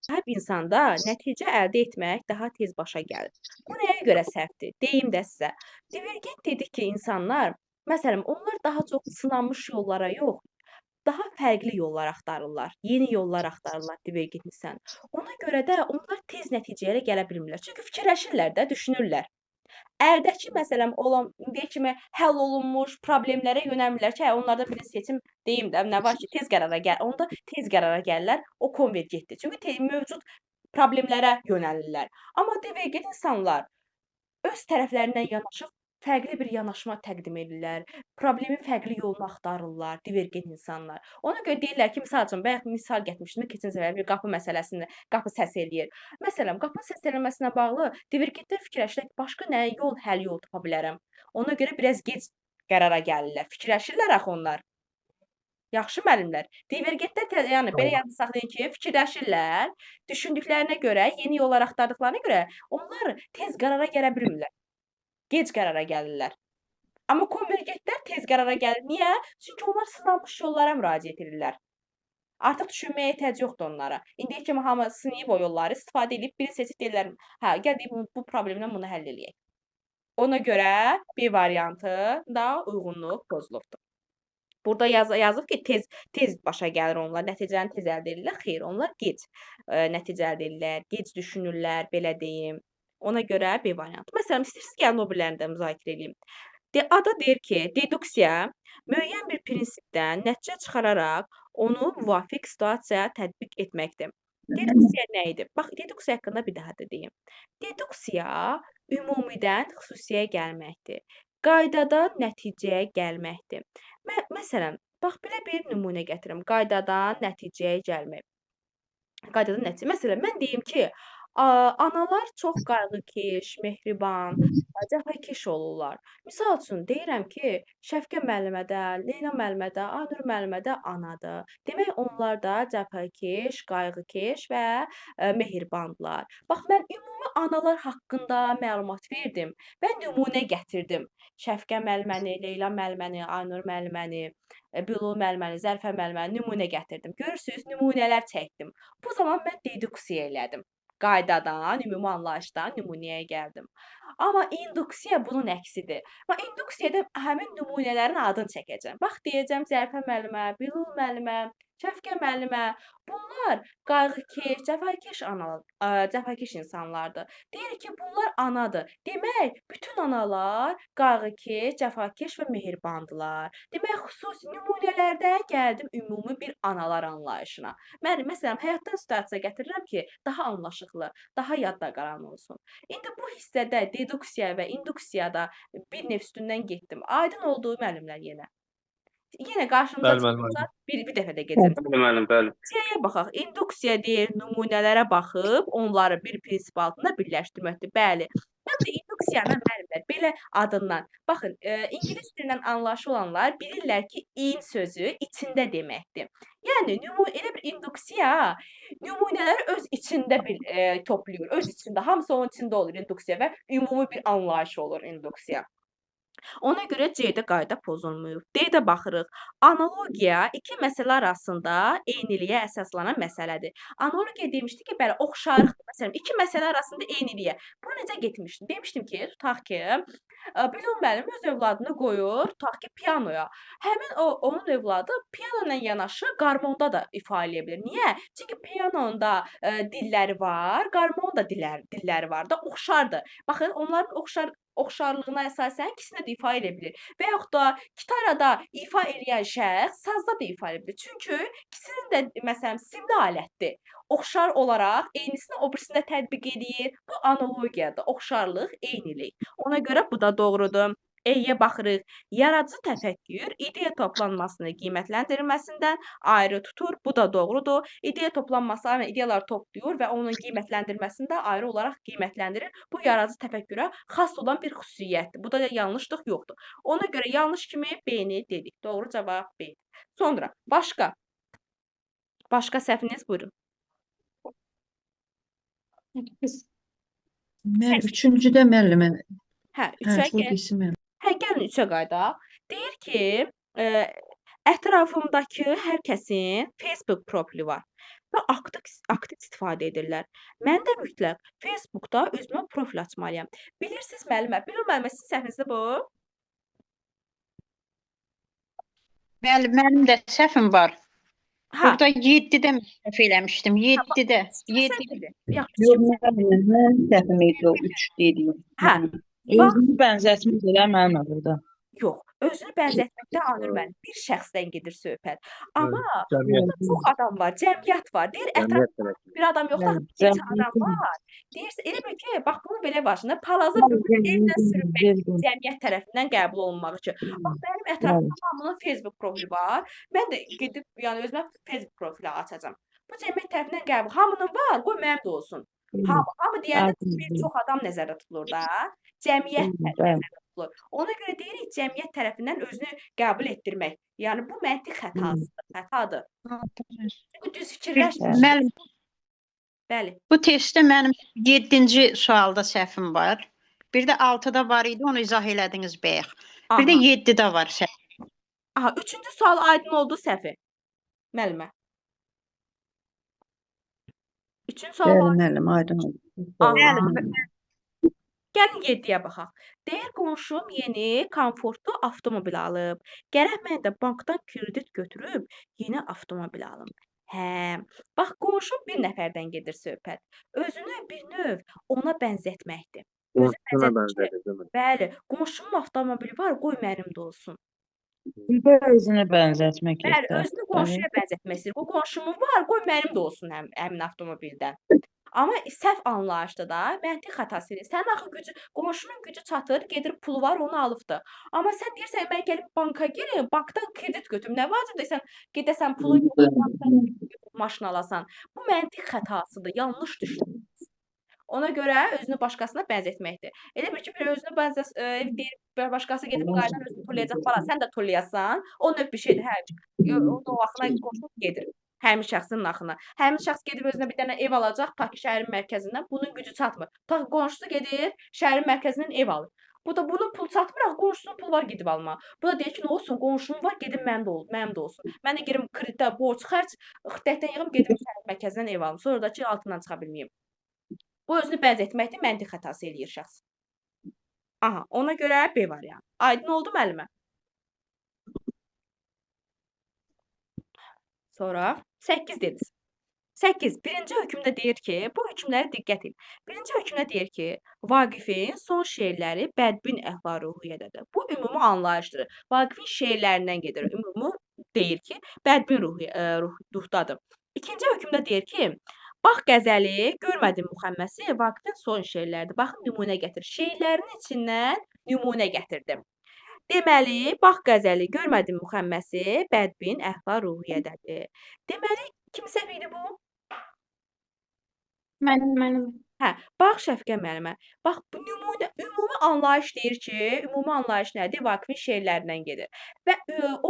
sahib insanda nəticə əldə etmək daha tez başa gəlir. Bu nəyə görə səhvdir? Deyim də sizə. Divergent dedi ki, insanlar, məsələn, onlar daha çox sınanmış yollara yox, daha fərqli yollar axtarırlar, yeni yollar axtarırlar divergent insan. Ona görə də onlar tez nəticəyə gələ bilmirlər. Çünki fikirləşirlər də, düşünürlər. Ərdəki məsələn olan indiyə kimi həll olunmuş problemlərə yönəlmirlər ki, hə, onlarda bir seçim deyim də, nə var ki, tez qərara onda tez qərara gəlirlər, o konvergentdir. Çünki mövcud problemlərə yönəlirlər. Amma divergent insanlar öz tərəflərindən yanaşıb fərqli bir yanaşma təqdim edirlər. Problemin fərqli yolunu axtarırlar, divergent insanlar. Ona görə deyirlər ki, misal üçün, bayaq misal gətirmişdim, keçən səfər bir qapı məsələsində, qapı səs eləyir. Məsələn, qapının səs eləməsinə bağlı divergentlər fikirləşirlər ki, başqa nə həll yol tapa bilərəm. Ona görə biraz gec qərara gəlirlər. Fikirləşirlər axı onlar. Yaxşı müəllimlər. Divergentlər yəni belə yadda saxlayın ki, fikirləşirlər, düşündüklərinə görə, yeni yollar axtardıqlarına görə onlar tez qərara gələ bilmirlər. Gec qərara gəlirlər. Amma konvergentlər tez qərara gəlir. Niyə? Çünki onlar sınanmış yollara müraciət edirlər. Artıq düşünməyə ehtiyac yoxdur onlara. İndiyə kimi hamı sınayıb o yolları istifadə edib biri seçib deyirlər, hə, gəl deyib bu problemlə bunu həll eləyək. Ona görə bir variantı da uyğunluq pozulubdur. Burada yazıb ki, tez başa gəlir onlar, nəticəni tez əldə edirlər. Xeyr, onlar gec nəticə əldə edirlər, gec düşünürlər, belə deyim. Ona görə B variantı. Məsələn, istəyirsiniz gəlin o birilərini də müzakirə edeyim. Ada deyir ki, deduksiya müəyyən bir prinsipdən nəticə çıxararaq onu müvafiq situasiyaya tətbiq etməkdir. Deduksiya nə idi? Bax, deduksiya haqqında bir daha da deyim. Deduksiya ümumidən xüsusiyə gəlməkdir. Qaydadan nəticəyə gəlməkdir. Məsələn, bax, belə bir nümunə gətirim. Qaydadan nəticəyə gəlmək. Qaydadan nəticə. Məsələn, mən deyim ki, analar çox qayğıkeş, mehriban, cəfakeş olurlar. Misal üçün, deyirəm ki, Şəfqə müəllimə də, Leyla müəllimə də, Aynur müəllimə də anadır. Demək, onlar da cəfakeş, qayğıkeş və mehribandırlar. Bax, mən ümumi analar haqqında məlumat verdim və nümunə gətirdim. Şəfqə müəlliməni, Leyla müəlliməni, Aynur müəlliməni, Bülül müəlliməni, Zərfə müəlliməni nümunə gətirdim. Görürsünüz, nümunələr çəkdim. Bu zaman mən deduksiya elədim. Qaydadan, ümumi anlayışdan nümunəyə gəldim. Amma induksiya bunun əksidir. Və induksiyada həmin nümunələrin adını çəkəcəm. Bax, deyəcəm Zərfə müəllimə, Bülül müəllimə, Şəfqə müəllimə, bunlar qayğıkeş, cəfakeş insanlardır. Deyir ki, bunlar anadır. Demək, bütün analar qayğıkeş, cəfakeş və mehribandılar. Demək, xüsusi nümunələrdən gəldim ümumi bir analar anlayışına. Mən, məsələn, həyatdan situasiya gətirirəm ki, daha anlaşıqlı, daha yadda qalan olsun. İndi bu hissədə deduksiya və induksiyada bir növ üstündən getdim. Aydın olduğu müəllimlər yenə. Yenə qarşımıza çıxsa bir dəfə də gedəcəm. Bəli. İnduksiyaya baxaq. İnduksiya deyir, nümunələrə baxıb onları bir prinsip altında birləşdirməkdir. Bəli. Həm də induksiyanın müəllimlər belə adından. Baxın, ingilis dilindən anlaşı olanlar bilirlər ki, in sözü içində deməkdir. Yəni elə bir induksiya nümunələri öz içində toplayır. Öz içində, hamısı onun içində olur induksiya və ümumi bir anlayış olur induksiya. Ona görə C-də qayda pozulmayıb. D-də baxırıq. Analogiya iki məsələ arasında eyniliyə əsaslanan məsələdir. Analogiya demişdik ki, bəli, oxşarlıqdır. Məsələn, iki məsələ arasında eyniliyə. Bunu necə getmişdim? Demişdim ki, tutaq ki, Bülül müəllim öz övladını qoyur, tutaq ki, pianoya. Həmin onun övladı piano ilə yanaşı qarmonda da ifa eləyə bilir. Niyə? Çünki pianonun da dilləri var, qarmonun da dilləri var da, oxşardır. Baxın, onların oxşarlığına əsasən ikisini də ifa edə bilir. Və yaxud da gitarada ifa eləyən şəxs sazda da ifa edə bilir. Çünki ikisinin də məsələn simli alətdir. Oxşar olaraq eynisini o birisində tətbiq edir. Bu analogiyadır. Oxşarlıq, eynilik. Ona görə bu da doğrudur. E-yə baxırıq. Yaradıcı təfəkkür ideya toplanmasını qiymətləndirilməsindən ayrı tutur. Bu da doğrudur. İdeya toplanması, ideyalar toplayır və onun qiymətləndirməsini də ayrı olaraq qiymətləndirir. Bu yaradıcı təfəkkürə xas olan bir xüsusiyyətdir. Bu da yanlışlıq yoxdur. Ona görə yanlış kimi B-ni dedik. Doğru cavab B. Sonra başqa səhviniz buyurun. Mən üçüncüdə müəllimə. Hə, gəlin 3-ə qaydaq. Deyir ki, ətrafımdakı hər kəsin Facebook profili var. və aktiv istifadə edirlər. Mən də mütləq Facebookda özümə profil açmalıyam. Bilirsiniz müəllimə, bilməm sizin səhvinizdə bu? Bəli, mənim də səhvim var. Ha, Burada 7-də səhv eləmişdim. 7-də. istəsən 7-də. biri. Yaxşı, Yox, istəsən mənim səhvim idi o 3 dediyim. Hə, bax, Özünü bənzətmək elə mənim burada. yox, özünü bənzətməkdə Anur müəllim, bir şəxsdən gedir söhbət. Amma Cəmiyyət, burada çox adam var, cəmiyyət var. Deyir, cəmiyyət ətrafda tərəfi. bir adam yoxdur, Bəli, bir neçə adam cəmiyyətin- var. Deyirsə, elə bil ki, bax bunu belə var. Şimdi palazı bürünüb evlə sürünmək cəmiyyət tərəfindən qəbul olunmaq üçün. Bax, mənim ətrafımda hamının Facebook profili var. Mən də gedib, yəni özümə Facebook profili açacağam. Bu cəmiyyət tərəfindən qəbul. Hamının var, qoy mənim də olsun. Hamı deyəndə bir çox adam nəzərdə tutulur da. Cəmiyyət nəzərdə tutulur. Ona görə deyirik, cəmiyyət tərəfindən özünü qəbul etdirmək. Yəni bu məntiq xətasıdır, xətadır. Çünki düz fikirləşmir. Müəllim, Bəli. bu testdə mənim 7-ci sualda səhvim var. Bir də 6-da var idi, onu izah elədiniz bayaq. Bir də Aha. 7-də var səhv. Aha, üçüncü sual aydın oldu səhvi. Müəllimə. Üçüncü sual Hə. Bəli, müəllim, aydın oldu. Aha. Gəlin 7-yə baxaq. Deyir qonşum yeni, komfortlu avtomobil alıb. Gərək mən də bankdan kredit götürüb yeni avtomobil alım. Hə, bax qonşum bir nəfərdən gedir söhbət. Özünü bir növ ona bənzətməkdir. Qonşusuna bənzədir. Bəli, qonşumun avtomobili var, qoy mənim də olsun. Bir də özünü bənzətmək Bəli, istər. özünü qonşuya bənzətmək istəyir. Bu qonşumun var, qoy mənim də olsun həmin avtomobildən. Amma səhv anlayışda da məntiq xətası edir. Sənin axı gücü, qonşunun gücü çatır, gedir pulu var, onu alıbdı. Amma sən deyirsən, mən gəlib banka girim, bankdan kredit götürüm. Nə vacibdir sən gedəsən pulun yoxdur, bankdan maşın alasan. Bu məntiq xətasıdır, yanlış düşünürsən. Ona görə özünü başqasına bənzətməkdir. Elə bir ki, bir özünü deyir, başqası gedib qaydan özünü tullayacaq falan, sən də tullayasan, o növ bir şeydir. Hə, o da o axına qoşulub gedir. Həmin şəxsin axına. Həmin şəxs gedib özünə bir dənə ev alacaq, ta ki şəhərin mərkəzindən. Bunun gücü çatmır. Ta qonşusu gedir, şəhərin mərkəzindən ev alır. Bu da bunun pul çatmır, axı qonşusunun pulu var gedib almağa. Bu da deyir ki, nə olsun, qonşum var, gedim mənim də olsun. Mən də girim kreditə borc xərc, xittətdən yığım, gedim şəhərin mərkəzindən ev alım. Sonra da ki, altından çıxa bilməyim. Bu özünü bənzətməkdir, məntiq xətası eləyir şəxs. Aha, ona görə B variantı. Aydın oldu müəllimə? Sonra 8 dediniz. 8. Birinci hökmdə deyir ki, bu hökmlərə diqqət edin. Birinci hökmdə deyir ki, Vaqifin son şeirləri bədbin əhval-ruhiyyədədir. Bu ümumi anlayışdır. Vaqifin şeirlərindən gedir. Ümumi deyir ki, bədbin ruhdadır. İkinci hökmdə deyir ki, bax qəzəli, görmədim müxəmməsi, Vaqifin son şeirləridir. Baxın, nümunə gətir. Şeirlərin içindən nümunə gətirdim. Deməli, bax qəzəli, görmədim müxəmməsi, bədbin əhval-ruhiyyədədir. Deməli, kim səhv idi bu? Mənim. Hə, bax Şəfiqə müəllimə. Bax bu nümunə ümumi anlayış deyir ki, ümumi anlayış nədir? Vaqifin şeirlərindən gedir. Və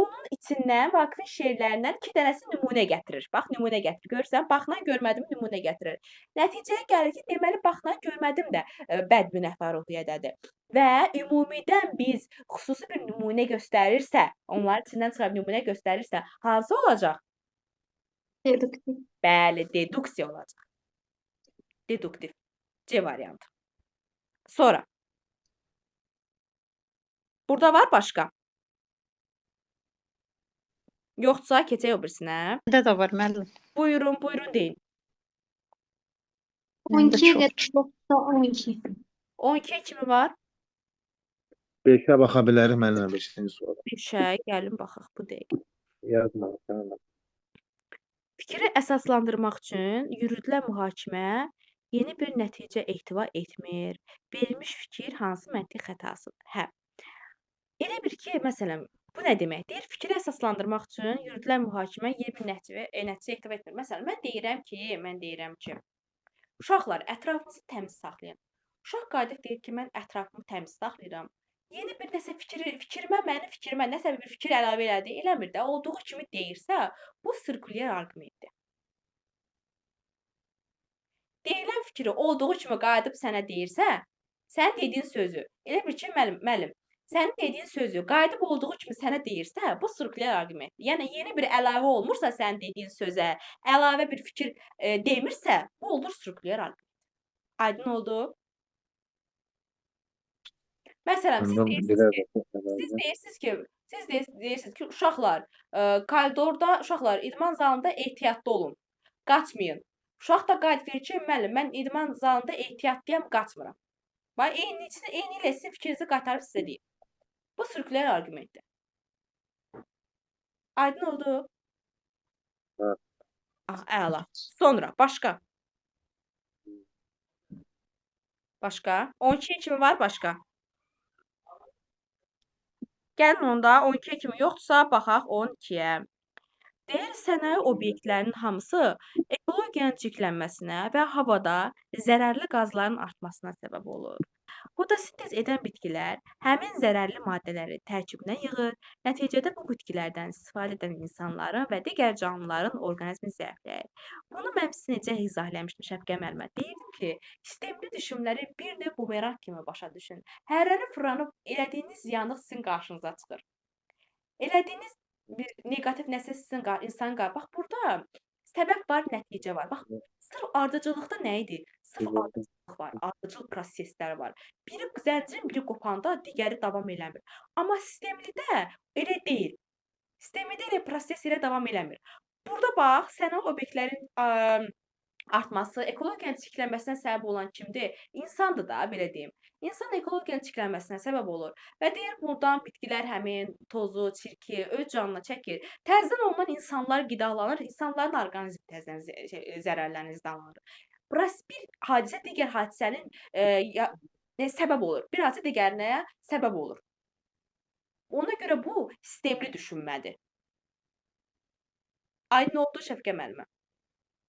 onun içindən Vaqifin şeirlərindən 2 dənəsi nümunə gətirir. Bax nümunə gətirir. Görürsən, baxla görmədim nümunə gətirir. Nəticəyə gəlir ki, deməli baxla görmədim də bədbin əhval-ruhiyyədədir. Və ümumidən biz xüsusi bir nümunə göstərirsə, onların içindən çıxan nümunə göstərirsə, hansı olacaq? Deduktiv. Bəli, deduksiya olacaq. Deduktiv. C variantı. Sonra. Burada var başqa? Yoxsa keçək o birisinə? Məndə də var müəllim. Buyurun, buyurun deyin. 12 yoxsa 12. 12 kimi var? 5-ə baxa bilərik müəllimə 5-ci suala. 5-ə gəlin baxaq bu dəqiqə. Yazmamışam. Fikri əsaslandırmaq üçün yürüdülən mühakimə yeni bir nəticə ehtiva etmir. Verilmiş fikir hansı məntiq xətasıdır? Hə. Elə bir ki, məsələn, bu nə deməkdir? Fikri əsaslandırmaq üçün yürüdülən mühakimə yeni bir nəticə ehtiva etmir. Məsələn, mən deyirəm ki, uşaqlar ətrafınızı təmiz saxlayın. Uşaq qayıdıb deyir ki, mən ətrafımı təmiz saxlayıram. Yeni bir nəsə mənim fikrimə nəsə bir fikir əlavə elədi, eləmir də, olduğu kimi deyirsə, bu sirkulyar arqumentdir. Deyilən fikri olduğu kimi qayıdıb sənə deyirsə, sən dediyin sözü, elə bir ki, müəllim, Sənin dediyin sözü qayıdıb olduğu kimi sənə deyirsə, bu sirkülər arqumentdir. Yəni yeni bir əlavə olmursa sənin dediyin sözə, əlavə bir fikir demirsə, bu olur sirkülər arqument. Aydın oldu? Məsələn, siz Ondan deyirsiniz biraz ki, da herhalde. siz deyirsiniz ki, uşaqlar, koridorda uşaqlar idman zalında ehtiyatlı olun. Qaçmayın. Uşaq da qayıdıb deyir ki, müəllim, mən idman zalında ehtiyatlıyam, qaçmıram. Bax, eyni ilə sizin fikrinizi qaytarıb sizə deyim. Bu sirkülər arqumentdir. Aydın oldu? Ha. Ah, əla. Sonra başqa. Başqa. 12 kimi var başqa. Gəlin onda 12 kimi yoxdursa baxaq 12-yə. Deyir sənaye obyektlərinin hamısı ekologiyanın çirklənməsinə və havada zərərli qazların artmasına səbəb olur. Fotosintez edən bitkilər həmin zərərli maddələri tərkibinə yığır. Nəticədə bu bitkilərdən istifadə edən insanların və digər canlıların orqanizmi zəifləyir. Bunu mən sizə necə izah eləmişdim Şəfqə müəllimə? Deyirdim ki, sistemli düşümləri bir növ bumerang kimi başa düşün. Hərrəni fırlanıb elədiyiniz ziyanlıq sizin qarşınıza çıxır. Elədiyiniz bir neqativ nəsə sizin insanın bax burada səbəb var, nəticə var. Bax sırf ardıcıllıqda nə idi? Sırf ardıcıllıq var, ardıcıl proseslər var. Biri zəncirin biri qopanda digəri davam eləmir. Amma sistemlidə elə deyil. Sistemlidə elə proses elə davam eləmir. Burada bax, sənaye obyektlərin artması, ekologiyanın çirklənməsinə səbəb olan kimdir? İnsandır da, belə deyim. İnsan ekologiyanın çirklənməsinə səbəb olur və deyir buradan bitkilər həmin tozu, çirki öz canına çəkir. Təzədən ondan insanlar qidalanır, insanların orqanizmi təzədən zərərlənir, qidalanır. Burası bir hadisə digər hadisənin səbəb olur. Bir hadisə digərinə səbəb olur. Ona görə bu sistemli düşünmədir. Aydın oldu Şəfqə müəllimə?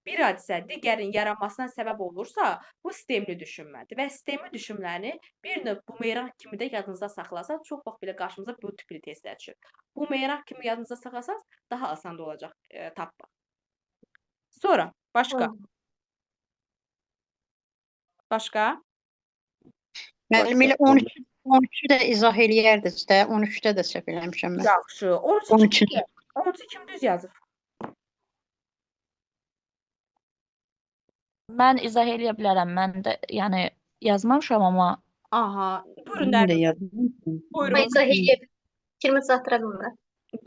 Bir hadisə digərinin yaranmasına səbəb olursa, bu sistemli düşünmədir və sistemli düşünməni bir növ bumerang kimi də yadınızda saxlasanız, çox vaxt belə qarşımıza bu tipli testlər düşür. Bumerang kimi yadınızda saxlasanız, daha asan da olacaq tapmaq. Sonra, başqa? Başqa? Müəllim elə 13-ü də izah eləyərdiniz də, 13-də də səhv eləmişəm mən. Yaxşı. 13 kim düz yazıb? Mən izah eləyə bilərəm. Mən də yəni yazmamışam amma Aha. Buyurun Ben de Nərmin. yazdım. Buyurun. Mən izah edib. Fikrimi çatdıra bilmirəm.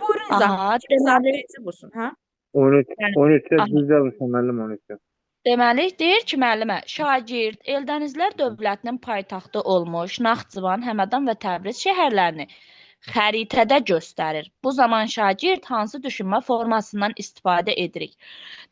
Buyurun izah. Aha, Kim izah deməli- edici bulsun, hə? 13'te Aha. düz yazmışım müəllim 13'te. deməli deyir ki, müəllimə, şagird Eldənizlər dövlətinin paytaxtı olmuş Naxçıvan, Həmədan və Təbriz şəhərlərini xəritədə göstərir. Bu zaman şagird hansı düşünmə formasından istifadə edirik?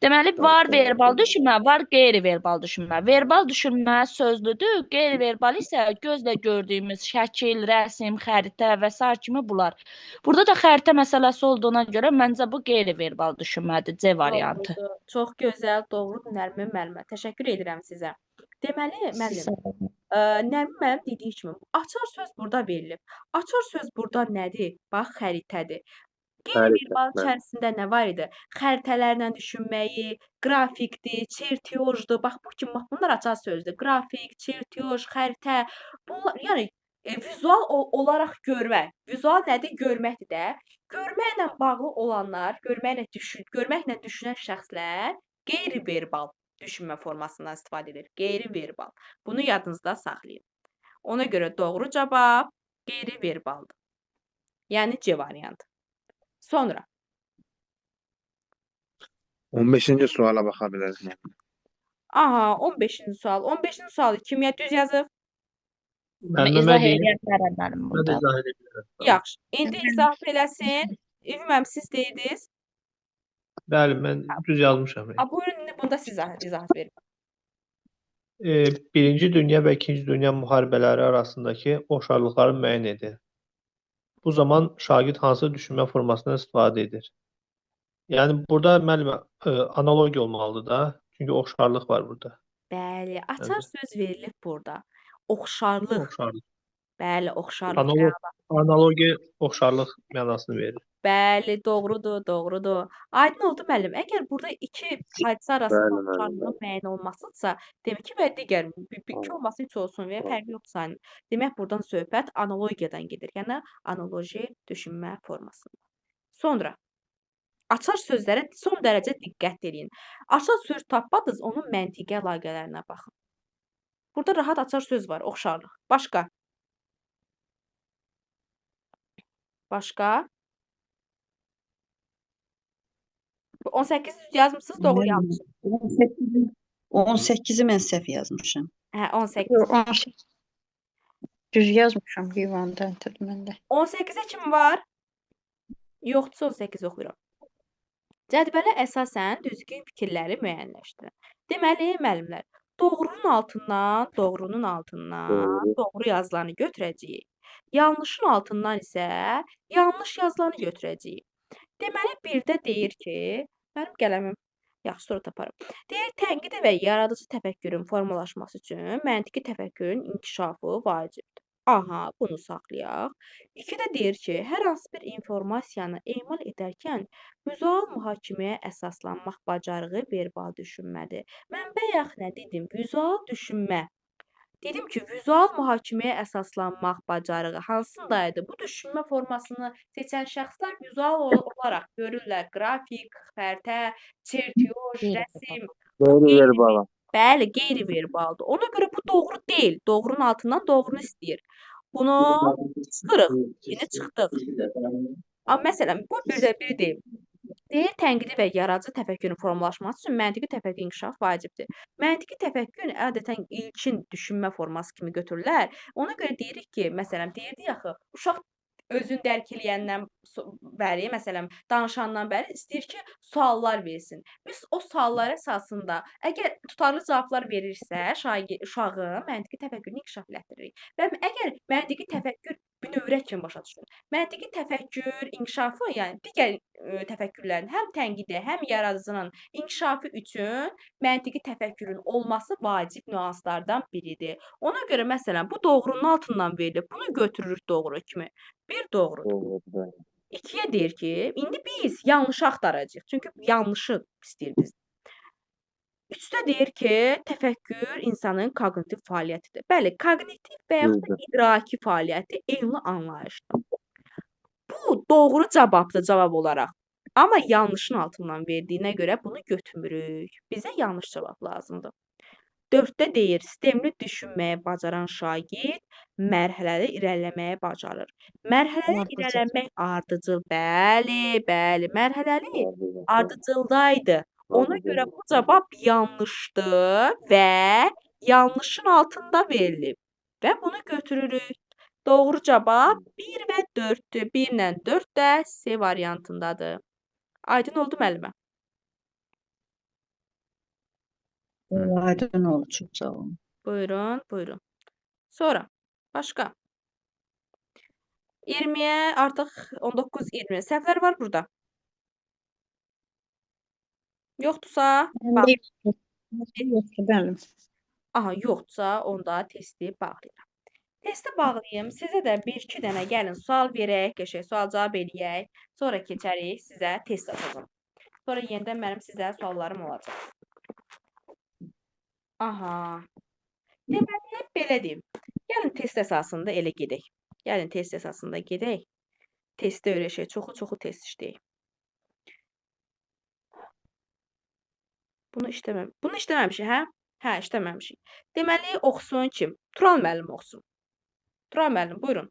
Deməli, var verbal düşünmə, var qeyri-verbal düşünmə. Verbal düşünmə sözlüdür, qeyri-verbal isə gözlə gördüyümüz şəkil, rəsm, xəritə və s. kimi bunlar. Burada da xəritə məsələsi olduğuna görə məncə bu qeyri-verbal düşünmədir, C variantı. Doğrudur. Çox gözəl, doğrudur Nərmin müəllimə. Təşəkkür edirəm sizə. Deməli, müəllim, Nərmin müəllim dediyi kimi, açar söz burada verilib. Açar söz burada nədir? Bax, xəritədir. Qeyri-verbal Xəritə, içərisində nə var idi? Xəritələrlə düşünməyi, qrafikdir, çertiyojdur. Bax, bunlar açar sözdür. Qrafik, çertiyoj, xəritə. Bunlar, yəni vizual olaraq görmək. Vizual nədir? Görməkdir də. Görməklə bağlı olanlar, görməklə düşünən şəxslər qeyri-verbal düşünmə formasından istifadə edir. Qeyri-verbal. Bunu yadınızda saxlayın. Ona görə doğru cavab qeyri-verbaldır. Yəni C variantı. Sonra 15-ci suala baxa biləriz. aha 15-ci sual. 15-ci sualı kimya düz yazıb? İzah eləyə bilərəm mənim burada. Yaxşı. İndi izah eləsin. Ümumən siz deyirdiniz. Bəli, mən düz yazmışam. Buyurun indi bunda siz izah verin. Birinci Dünya və İkinci Dünya müharibələri arasındakı oxşarlıqları müəyyən edir. Bu zaman şagird hansı düşünmə formasından istifadə edir? Yəni burada müəllimə analogiya olmalıdır da, çünki oxşarlıq var burada. Bəli, açar söz verilib burada. Oxşarlıq. Oxşarlıq. Bəli, oxşarlıq. Analogiya oxşarlıq mənasını verir. Bəli, doğrudur, doğrudur. Aydın oldu müəllim. Əgər burada iki hadisə arasında Bəli, müəllim, oxşarlığın müəyyən olmasıdsa, demək ki, və digər iki olması üç olsun və ya fərqi yoxdursa, demək buradan söhbət analogiyadan gedir. Yəni analoji düşünmə formasında. Sonra açar sözlərə son dərəcə diqqət edin. Açar söz tapmadınız, onun məntiqi əlaqələrinə baxın. Burada rahat açar söz var, oxşarlıq. Başqa? Başqa? 18 düz yazmısınız, doğru yanlış. 18-i mən səhv yazmışam. Hə, 18. 18 düz yazmışam divanda məndə. 18-ə kim var? Yoxdursa 18 oxuyuram. Cədvələ əsasən düzgün fikirləri müəyyənləşdirin. Deməli, müəllimlər, doğrunun altından doğru yazılanı götürəcəyik. Yanlışın altından isə yanlış yazılanı götürəcəyik. Deməli, birdə deyir ki, mənim qələmim yaxşı sonra taparım. Deyir, tənqidi və yaradıcı təfəkkürün formalaşması üçün məntiqi təfəkkürün inkişafı vacibdir. Aha, bunu saxlayaq. 2-də deyir ki, hər hansı bir informasiyanı emal edərkən vizual mühakiməyə əsaslanmaq bacarığı verbal düşünmədir. Mən bayaq nə dedim? Vizual düşünmə. Dedim ki, vizual mühakiməyə əsaslanmaq bacarığı hansındaydı? Bu düşünmə formasını seçən şəxslər vizual olaraq görürlər. Qrafik, xəritə, çertyoj, rəsm. Qeyri-verbal. Bəli, qeyri-verbaldır. Ona görə bu doğru deyil. Doğrunun altından doğrunu istəyir. Bunu çıxırıq. Yine çıxdıq. Amma məsələn, bu birdə bir deyil. Deyir, tənqidi və yaradıcı təfəkkürün formalaşması üçün məntiqi təfəkkür inkişaf vacibdir. Məntiqi təfəkkür adətən ilkin düşünmə forması kimi götürürlər. Ona görə deyirik ki, məsələn, deyirdik axı, uşaq özünü dərk eləyəndən bəri, məsələn, danışandan bəri istəyir ki, suallar versin. Biz o suallar əsasında əgər tutarlı cavablar verirsə, uşağın məntiqi təfəkkürünü inkişaf elətdiririk. Və əgər məntiqi təfəkkür bünövrət kimi başa düşün. Məntiqi təfəkkür inkişafı, yəni digər təfəkkürlərin həm tənqidi, həm yaradıcının inkişafı üçün məntiqi təfəkkürün olması vacib nüanslardan biridir. Ona görə məsələn, bu doğrunun altından verilib. Bunu götürürük doğru kimi. Bir doğrudur. 2-yə deyir ki, indi biz yanlışı axtaracağıq. Çünki yanlışı istəyir bizdən. 3-də deyir ki, təfəkkür insanın koqnitiv fəaliyyətidir. Bəli, koqnitiv və yaxud da idraki fəaliyyəti eyni anlayışdır. Bu doğru cavabdır cavab olaraq. Amma yanlışın altından verdiyinə görə bunu götürmürük. Bizə yanlış cavab lazımdır. 4-də deyir, sistemli düşünməyə bacaran şagird mərhələli irəliləməyə bacarır. Mərhələli irəliləmək ardıcıl. Bəli, bəli, mərhələli ardıcıldaydı. Ona görə bu cavab yanlışdır və yanlışın altında verilib. Və bunu götürürük. Doğru cavab 1 və 4-dür. 1 ilə 4 də C variantındadır. Aydın oldu müəllimə? Aydın oldu, çox sağ olun. Buyurun, buyurun. Sonra, başqa. 20-yə artıq 19-20 səhvlər var burada. Yoxdursa, bax. Bəli. Aha, yoxdursa, onda testi bağlayıram. Testi bağlayım. Sizə də 1-2 dənə gəlin sual verək, qəşəng sual cavab eləyək. Sonra keçərik sizə test açacağım. Sonra yenidən mənim sizə suallarım olacaq. Aha. Deməli, belə deyim. Gəlin test əsasında elə gedək. Gəlin test əsasında gedək. Testdə öyrəşək. Çoxu test işləyək. Bunu işləməmişik, hə? Hə, işləməmişik. Deməli, oxusun kim? Tural müəllim oxusun. Tural müəllim, buyurun.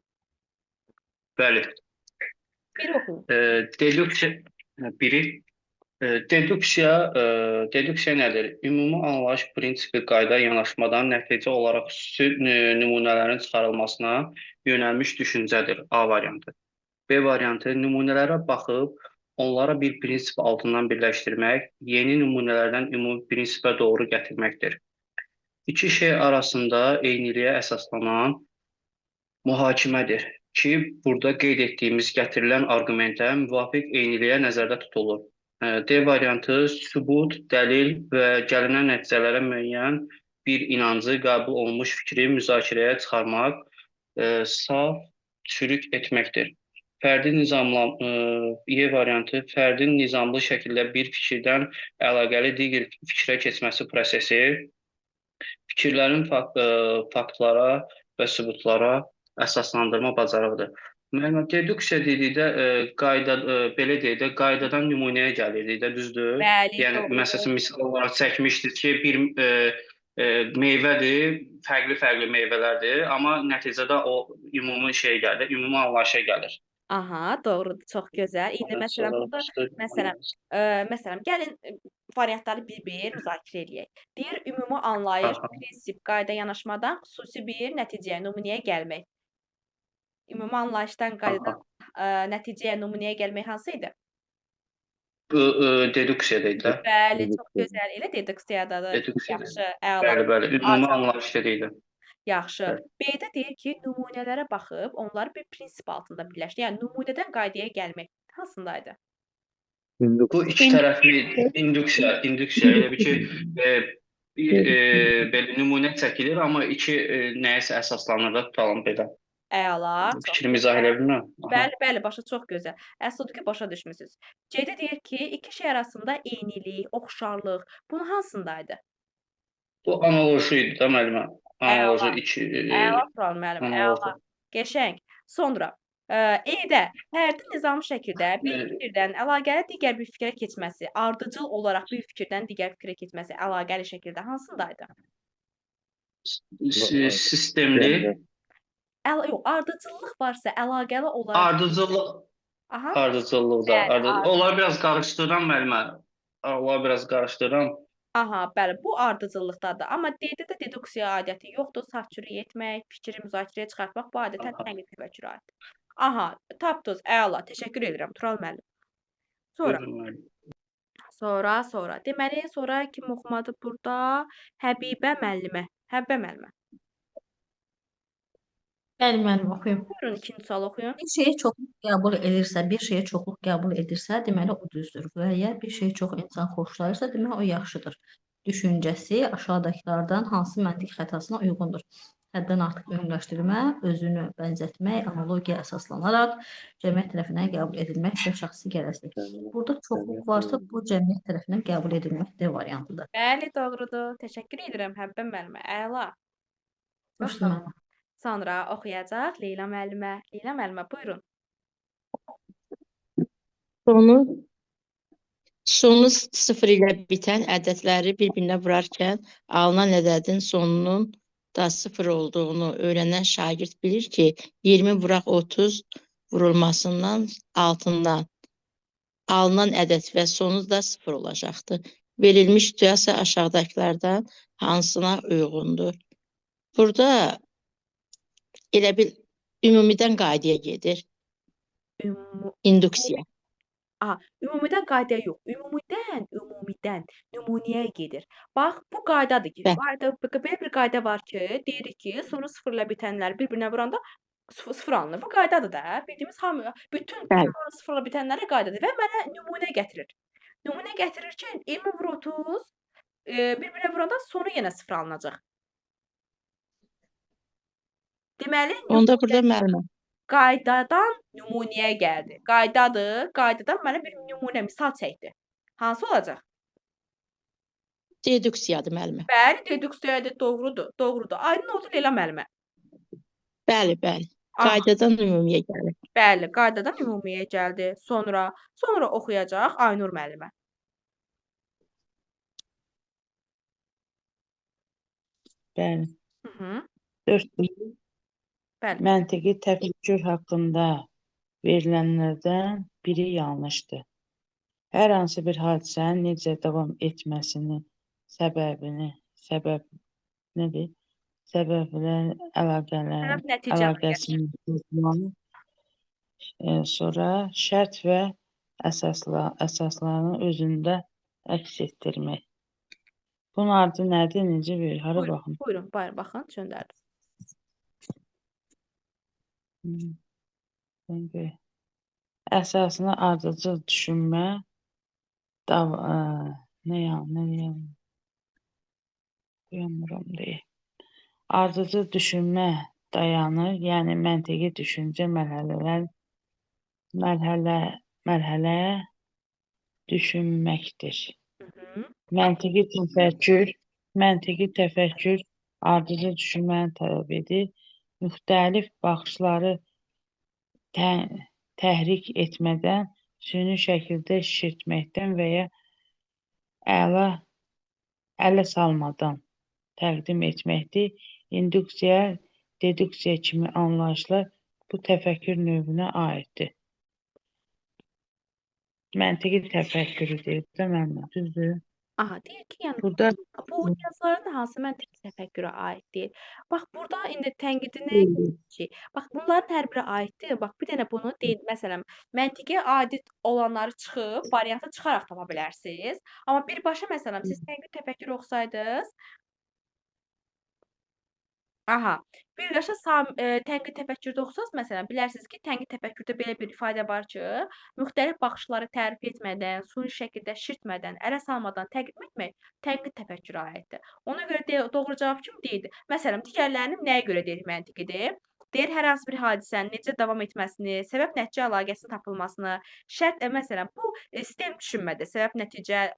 Bəli. Bir oxuyun. Deduksiya nədir? Ümumi anlayış, prinsipi, qayda, yanaşmadan nəticə olaraq xüsusi nümunələrin çıxarılmasına yönəlmiş düşüncədir. A variantı. B variantı, nümunələrə baxıb, onlara bir prinsip altından birləşdirmək, yeni nümunələrdən ümumi prinsipə doğru gətirməkdir. İki şey arasında eyniliyə əsaslanan mühakimədir ki, burada qeyd etdiyimiz gətirilən arqumentə müvafiq eyniliyə nəzərdə tutulur. D variantı, sübut, dəlil və gəlinən nəticələrə müəyyən bir inancı, qəbul olunmuş fikri müzakirəyə çıxarmaq, saf çürük etməkdir. Y variantı fərdin nizamlı şəkildə bir fikirdən əlaqəli digər fikrə keçməsi prosesi, fikirlərin faktlara və sübutlara əsaslandırma bacarığıdır. Müəllimə, deduksiya dedikdə belə deyək də, qaydadan nümunəyə gəlir də, düzdür? Bəli, Yəni, doğrudur. məsələn, misal olaraq çəkmişdik ki, bir meyvədir, fərqli-fərqli meyvələrdir, amma nəticədə o ümumi şey gəlir, ümumi anlayışa gəlir. Aha, doğrudur, çox gözəl. İndi məsələn burada məsələn gəlin variantları bir-bir müzakirə eləyək. Deyir ümumi anlayış, Aha. prinsip, qayda, yanaşmadan xüsusi bir nəticəyə, nümunəyə gəlmək. Ümumi anlayışdan qaydadan nəticəyə, nümunəyə gəlmək hansı idi? Deduksiya deyil də. Bəli, çox gözəl. Elə deduksiyadadır. Deduksiyadır. Yaxşı, əla. Bəli, ümumi anlayış deyil. Yaxşı. Bəli. B-də deyir ki, nümunələrə baxıb onları bir prinsip altında birləşdir. Yəni nümunədən qaydaya gəlmək hansındaydı? Bu iki tərəfli induksiya elə bir ki, belə nümunə çəkilir, amma iki nəyəsə əsaslanır da, tutalım belə. Əla. Çox Fikrimi izah edə bilmirəm? Bəli, bəli, başa çox gözəl. Əsl odur ki, başa düşmüsünüz. C-də deyir ki, iki şey arasında eynilik, oxşarlıq, bunun hansındaydı? Bu analoji idi da müəllimə. Analoji iki. Əla Tural müəllim, analoji. əla. Qəşəng. Sonra E-də fərdin nizami şəkildə bir fikirdən əlaqəli digər bir fikrə keçməsi, ardıcıl olaraq bir fikirdən digər fikrə keçməsi əlaqəli şəkildə hansındaydı? Sistemli. Yox, ardıcıllıq varsa əlaqəli olaraq Ardıcıllıqda. Bəli, Onları biraz qarışdırıram müəllimə. Onları biraz qarışdırıram. Aha, bəli, bu ardıcıllıqdadır. Amma D-də də deduksiya adəti yoxdur. Saf-çürük etmək, fikri müzakirəyə çıxartmaq bu adətən tənqid təfəkkürə aiddir. Aha, tapdınız. Əla. Təşəkkür edirəm Tural müəllim. Sonra. Deməli, sonra kim oxumadı burada? Həbibə müəllimə. Həbibə müəllimə. Bəli, müəllim, oxuyum. Buyurun, ikinci sual oxuyun. Bir şeyi çoxluq qəbul edirsə, deməli o düzdür. Və əgər bir şeyi çox insan xoşlayırsa, deməli o yaxşıdır. Düşüncəsi aşağıdakılardan hansı məntiq xətasına uyğundur? Həddən artıq ümumiləşdirmə, özünü bənzətmək, analogiya əsaslanaraq cəmiyyət tərəfindən qəbul edilmək və şəxsi gərəzlik. Burada çoxluq varsa, bu cəmiyyət tərəfindən qəbul edilmək D variantıdır. Bəli, doğrudur. Təşəkkür edirəm Həbbə müəllimə. Əla. Çox Xoşdur müəllim. Sonra oxuyacaq Leyla müəllimə. Leyla müəllimə, buyurun. Sonu 0 ilə bitən ədədləri bir-birinə vurarkən alınan ədədin sonunun da 0 olduğunu öyrənən şagird bilir ki, 20 vuraq 30 vurulmasından altından alınan ədəd və sonu da 0 olacaqdır. Verilmiş situasiya aşağıdakılardan hansına uyğundur? Burada elə bil ümumidən qaydaya gedir. İnduksiya. Ümumidən qaydaya yox. Ümumidən nümunəyə gedir. Bax, bu qaydadır ki, belə bir qayda var ki, deyirik ki, sonu 0 ilə bitənlər bir-birinə vuranda 0 alınır. Bu qaydadır da. Bildiyimiz bütün 0 ilə bitənlərə qaydadır və mənə nümunə gətirir. Nümunə gətirir ki, 20 vur 30 bir-birinə vuranda sonu yenə 0 alınacaq. Deməli, Onda burada müəllimə. Qaydadan nümunəyə gəldi. Qaydadır, qaydadan mənə bir nümunə, misal çəkdi. Hansı olacaq? Deduksiyadır müəllimə. Bəli, deduksiyadır, doğrudur. Aydın oldu Leyla müəllimə. Bəli. Qaydadan ümumiyə gəlir. Bəli, qaydadan ümumiyə gəldi. Sonra oxuyacaq Aynur müəllimə. Bəli. 4. Bəli. Məntiqi təfəkkür haqqında verilənlərdən biri yanlışdır. Hər hansı bir hadisənin necə davam etməsinin səbəblə əlaqəsini sonra şərt və əsaslarını özündə əks etdirmək. Bunun adı nədir? Necə verir? Hara baxın? Buyurun, baxın, göndərdim. Əsasına ardıcıl düşünmə, ardıcıl düşünmə dayanır, yəni məntiqi düşüncə mərhələlər mərhələ düşünməkdir. Mhm. Məntiqi təfəkkür ardıcıl düşünməni tələb edir. Müxtəlif baxışları təhrik etmədən, süni şəkildə şişirtməkdən və ya ələ salmadan təqdim etməkdir. İnduksiya, deduksiya kimi anlayışlar bu təfəkkür növünə aiddir. Məntiqi təfəkkürü deyir də mənimlə, düzdür? Aha, deyir ki, yəni Burada bu yazıların da hansı məntiqi təfəkkürə aid deyil. Bax, burada indi tənqidi nəyə ki? Bax, bunların hər biri aiddir. Bax, bir dənə bunu deyil. Məsələn, məntiqə aid olanları çıxıb, variantı çıxaraq tapa bilərsiniz. Amma birbaşa məsələn, siz tənqidi təfəkkür oxusaydınız, aha, birbaşa tənqid təfəkkürdə oxusanız, məsələn, bilərsiniz ki, tənqid təfəkkürdə belə bir ifadə var ki, müxtəlif baxışları tərif etmədən, suni şəkildə şişirtmədən, ələ salmadan təqdim etmək tənqid təfəkkürə aiddir. Ona görə doğru cavab kim deyildi? Məsələn, digərlərinin nəyə görə deyir məntiqidir? Deyir, hər hansı bir hadisənin necə davam etməsini, səbəb-nəticə əlaqəsinin tapılmasını, məsələn, bu sistem düşünmədə səbəb-nəticə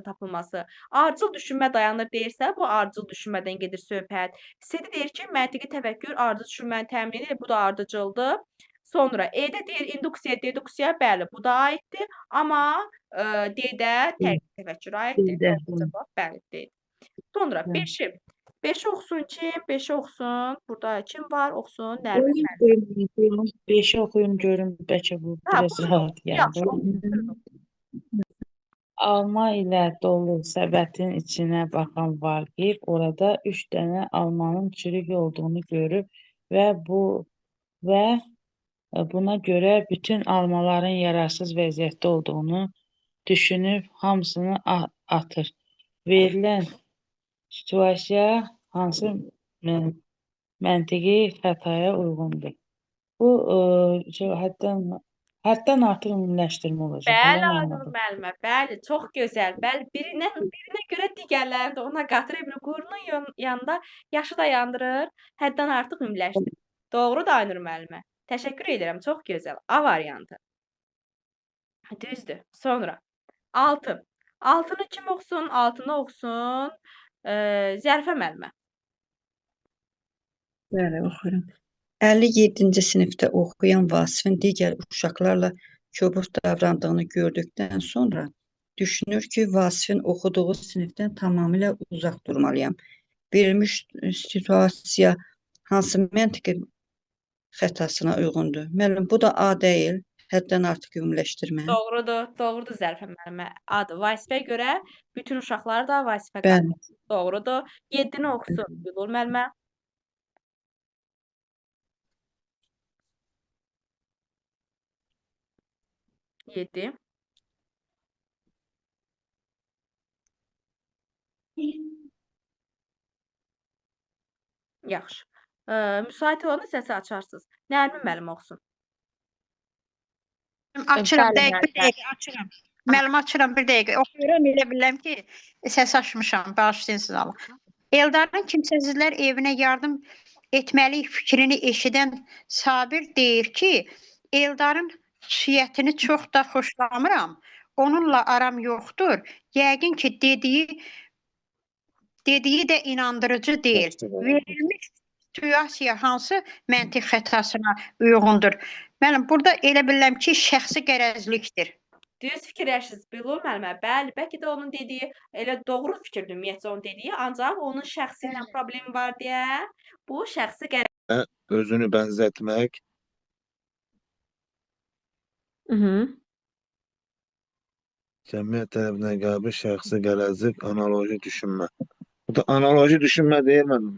tapılması, ardıcıl düşünmə dayanır deyirsə, bu ardıcıl düşünmədən gedir söhbət. C-də deyir ki, məntiqi təfəkkür ardıcıl düşünməni təmin edir, bu da ardıcıldır. Sonra E-də deyir, induksiya, deduksiya, bəli, bu da aiddir, amma D-də tənqid təfəkkürə aiddir. Doğru cavab bəli, deyil. Sonra 5-i oxusun kim? 5-i oxusun. Burada kim var? Oxusun. Nərmin müəllim. 5-i oxuyun görün, bəlkə bu biraz rahat Yaxşı, gəldi. Alma ilə dolu səbətin içinə baxan Vaqif orada 3 dənə almanın çürük olduğunu görüb və buna görə bütün almaların yararsız vəziyyətdə olduğunu düşünüb hamısını atır. Verilən situasiya hansı məntiqi xətaya uyğundur? Bu həddən artıq ümumiləşdirmə olacaq. Bəli, Aynur müəllimə, bəli, çox gözəl. Bəli, birinə görə digərləri də ona qatır. Qurunun yanında yaşı da yandırır, həddən artıq ümumiləşdirir. Doğrudur Aynur müəllimə. Təşəkkür edirəm, çox gözəl. A variantı. Düzdür. Sonra 6. 6-nı kim oxusun? 6-nı oxusun. Zərifə müəllimə. Bəli, oxuyuram. 57-ci sinifdə oxuyan Vasifin digər uşaqlarla kobud davrandığını gördükdən sonra düşünür ki, Vasifin oxuduğu sinifdən tamamilə uzaq durmalıyam. Verilmiş situasiya hansı məntiqi xətasına uyğundur? Müəllim, bu da A deyil, həddən artıq ümumiləşdirmə. Doğrudur Zərifə müəllimə. Adı Vasifə görə bütün uşaqlar da Vasifə Bəli. qalır. Doğrudur. 7-ni oxusun Gülür müəllimə. Yedi. Yaxşı. Müsait olanda səsi açarsınız. Nərmin müəllim oxusun. Açıram, bir dəqiqə açıram. Müəllim açıram, bir dəqiqə. Oxuyuram, elə bilirəm ki, səs açmışam, bağışlayın siz Allah. Eldarın kimsəsizlər evinə yardım etməli fikrini eşidən Sabir deyir ki, Eldarın xüsusiyyətini çox da xoşlamıram. Onunla aram yoxdur. Yəqin ki, dediyi də inandırıcı deyil. Verilmiş situasiya hansı məntiq xətasına uyğundur? Müəllim, burada elə bilirəm ki, şəxsi qərəzlikdir. Düz fikirləşirsiniz, Gülür müəllimə. Bəli, bəlkə də onun dediyi elə doğru fikirdir ümumiyyətcə onun dediyi, ancaq onun şəxsi ilə problemi var deyə bu şəxsi Özünü bənzətmək. Cəmiyyət tərəfindən qəbul, şəxsi qərəzlik, analoji düşünmə. Bu da analoji düşünmə deyil mənim.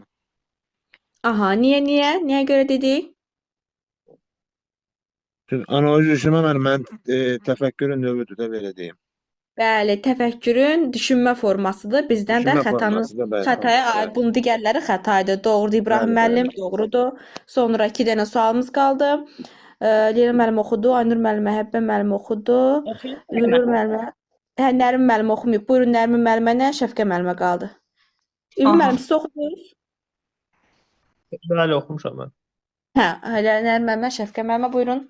Aha, niyə görə dedik? Çünki analoji düşünmə mən təfəkkürün növüdür də belə deyim. Bəli, təfəkkürün düşünmə formasıdır. Bizdən də xətaya aid. Bunun digərləri xətaydı. Doğrudur İbrahim müəllim, doğrudur. Sonra 2 dənə sualımız qaldı. Leyla müəllim oxudu, Aynur müəllimə, Həbbə müəllim oxudu. Ülbül müəllimə, Nərmin müəllim oxumayıb. Buyurun Nərmin müəllimə, Şəfqə müəllimə qaldı. Ülbül müəllim siz oxudunuz? Bəli, oxumuşam mən. Hə, Nərmin müəllimə, Şəfqə müəllimə buyurun.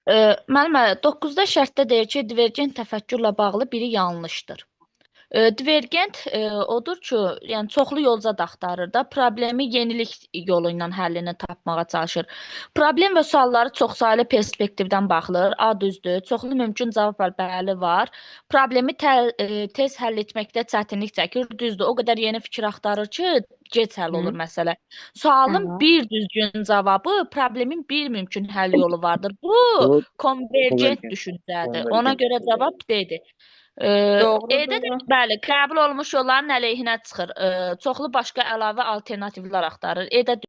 Müəllimə, 9-da şərtdə deyir ki, divergent təfəkkürlə bağlı biri yanlışdır. Divergent odur ki, yəni çoxlu yolcad axtarır da, problemi yenilik yolu ilə həllini tapmağa çalışır. Problem və sualları çoxsaylı perspektivdən baxılır. A düzdür. Çoxlu mümkün cavab var, bəli var. Problemi tez həll etməkdə çətinlik çəkir. Düzdür. O qədər yeni fikir axtarır ki, gec həll olur məsələ. Sualın bir düzgün cavabı, problemin bir mümkün həll yolu vardır. Bu Bu konvergent konvergent. düşüncədir. Ona Konvergent. görə cavab D-dir. E-də də bəli, qəbul olunmuş yolların əleyhinə çıxır. Çoxlu başqa əlavə alternativlər axtarır. E-də